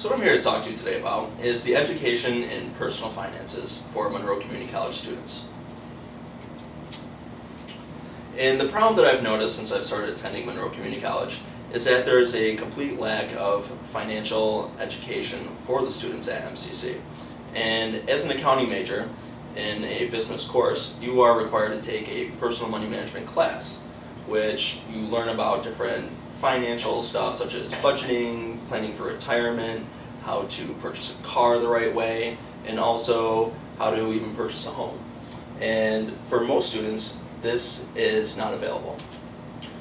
So what I'm here to talk to you today about is the education in personal finances for Monroe Community College students. And the problem that I've noticed since I've started attending Monroe Community College is that there is a complete lack of financial education for the students at MCC. And as an accounting major in a business course, you are required to take a personal money management class, which you learn about different financial stuff such as budgeting, planning for retirement, how to purchase a car the right way, and also how to even purchase a home. And for most students, this is not available.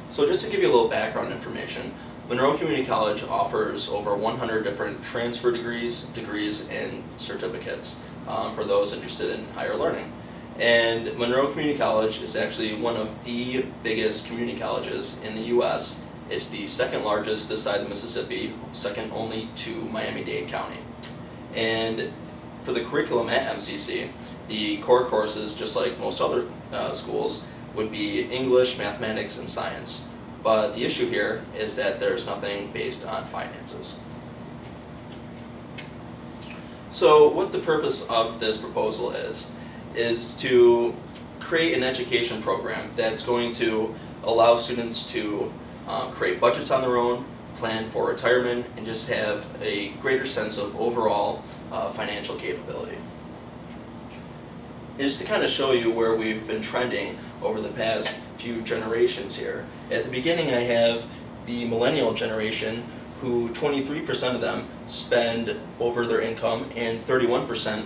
So just to give you a little background information, Monroe Community College offers over 100 different transfer degrees, and certificates for those interested in higher learning. And Monroe Community College is actually one of the biggest community colleges in the U.S. It's the second largest this side of the Mississippi, second only to Miami-Dade County. And for the curriculum at MCC, the core courses, just like most other schools, would be English, mathematics, and science. But the issue here is that there's nothing based on finances. So what the purpose of this proposal is to create an education program that's going to allow students to create budgets on their own, plan for retirement, and just have a greater sense of overall financial capability. Is to kind of show you where we've been trending over the past few generations here. At the beginning I have the millennial generation, who 23% of them spend over their income and 31%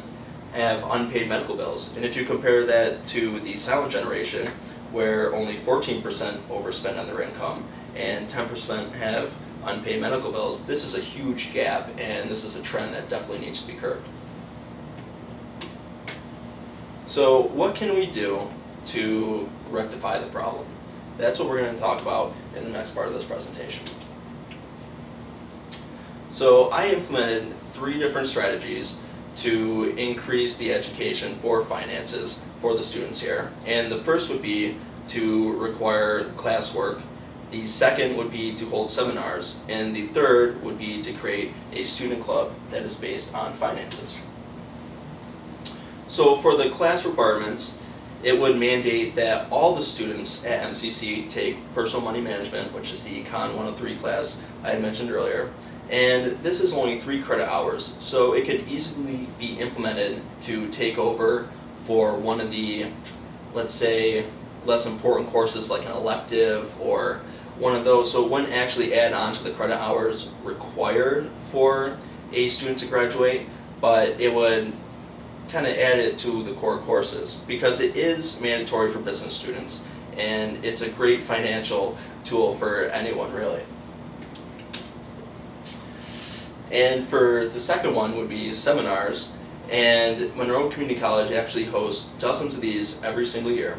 have unpaid medical bills. And if you compare that to the silent generation, where only 14% overspend on their income and 10% have unpaid medical bills, this is a huge gap, and this is a trend that definitely needs to be curbed. So what can we do to rectify the problem? That's what we're going to talk about in the next part of this presentation. So I implemented 3 different strategies to increase the education for finances for the students here. And the first would be to require classwork. The second would be to hold seminars. And the third would be to create a student club that is based on finances. So for the class requirements, it would mandate that all the students at MCC take personal money management, which is the Econ 103 class I had mentioned earlier. And this is only 3 credit hours, so it could easily be implemented to take over for one of the, let's say, less important courses like an elective or one of those, so it wouldn't actually add on to the credit hours required for a student to graduate, but it would kind of add it to the core courses because it is mandatory for business students, and it's a great financial tool for anyone really. And for the second one would be seminars, and Monroe Community College actually hosts dozens of these every single year.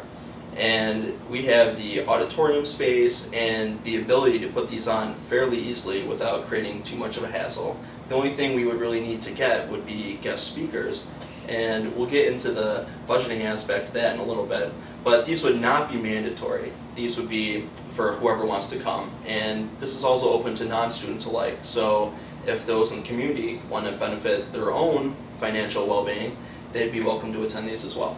And we have the auditorium space and the ability to put these on fairly easily without creating too much of a hassle. The only thing we would really need to get would be guest speakers, and we'll get into the budgeting aspect of that in a little bit. But these would not be mandatory. These would be for whoever wants to come, and this is also open to non-students alike. So if those in the community want to benefit their own financial well-being, they'd be welcome to attend these as well.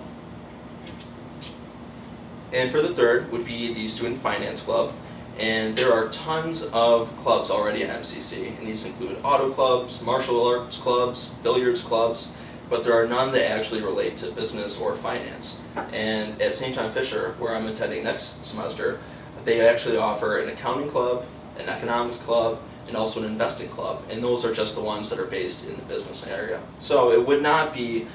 And for the third would be the Student Finance Club, and there are tons of clubs already at MCC, and these include auto clubs, martial arts clubs, billiards clubs, but there are none that actually relate to business or finance. And at St. John Fisher, where I'm attending next semester, they actually offer an accounting club, an economics club, and also an investing club, and those are just the ones that are based in the business area. So it would not be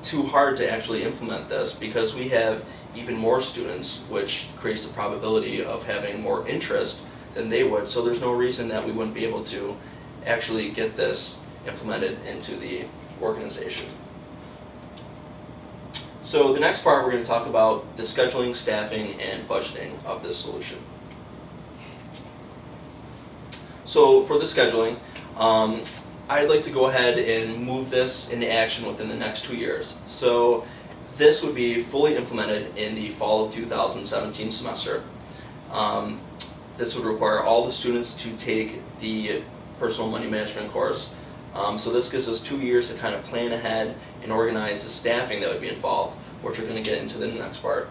too hard to actually implement this because we have even more students, which creates the probability of having more interest than they would, so there's no reason that we wouldn't be able to actually get this implemented into the organization. So the next part we're going to talk about the scheduling, staffing, and budgeting of this solution. So for the scheduling, I'd like to go ahead and move this into action within the next 2 years. So this would be fully implemented in the fall of 2017 semester. This would require all the students to take the personal money management course. So this gives us 2 years to kind of plan ahead and organize the staffing that would be involved, which we're going to get into the next part.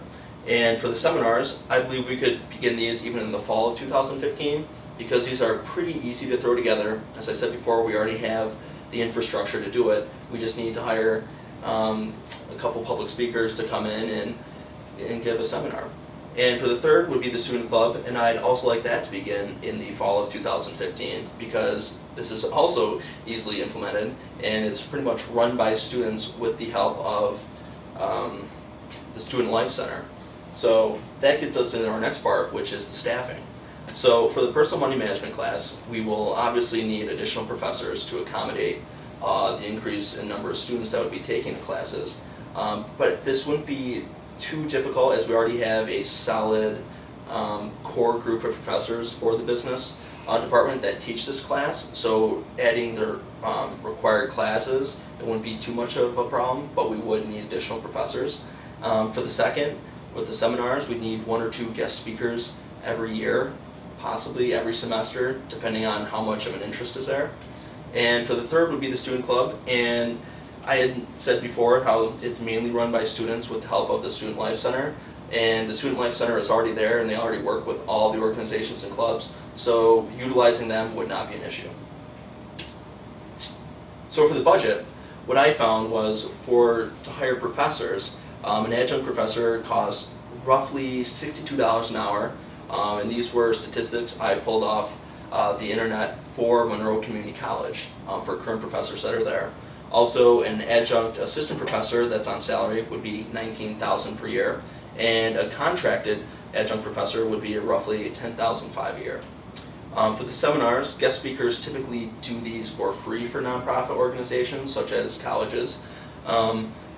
And for the seminars, I believe we could begin these even in the fall of 2015 because these are pretty easy to throw together. As I said before, we already have the infrastructure to do it. We just need to hire a couple public speakers to come in and give a seminar. And for the third would be the student club, and I'd also like that to begin in the fall of 2015 because this is also easily implemented and it's pretty much run by students with the help of the Student Life Center. So that gets us into our next part, which is the staffing. So for the personal money management class, we will obviously need additional professors to accommodate the increase in number of students that would be taking the classes. But this wouldn't be too difficult as we already have a solid core group of professors for the business department that teach this class. So adding their required classes, it wouldn't be too much of a problem, but we would need additional professors. For the second, with the seminars, we'd need 1 or 2 guest speakers every year, possibly every semester, depending on how much of an interest is there. And for the third would be the student club, and I had said before how it's mainly run by students with the help of the Student Life Center, and the Student Life Center is already there and they already work with all the organizations and clubs, so utilizing them would not be an issue. So for the budget, what I found was to hire professors, an adjunct professor costs roughly $62 an hour, and these were statistics I pulled off the internet for Monroe Community College for current professors that are there. Also, an adjunct assistant professor that's on salary would be $19,000 per year, and a contracted adjunct professor would be roughly $10,500 a year. For the seminars, guest speakers typically do these for free for nonprofit organizations such as colleges.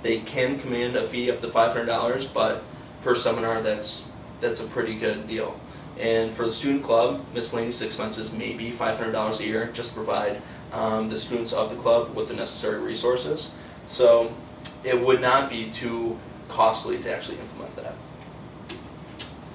They can command a fee up to $500, but per seminar that's a pretty good deal. And for the student club, miscellaneous expenses may be $500 a year just to provide the students of the club with the necessary resources. So it would not be too costly to actually implement that.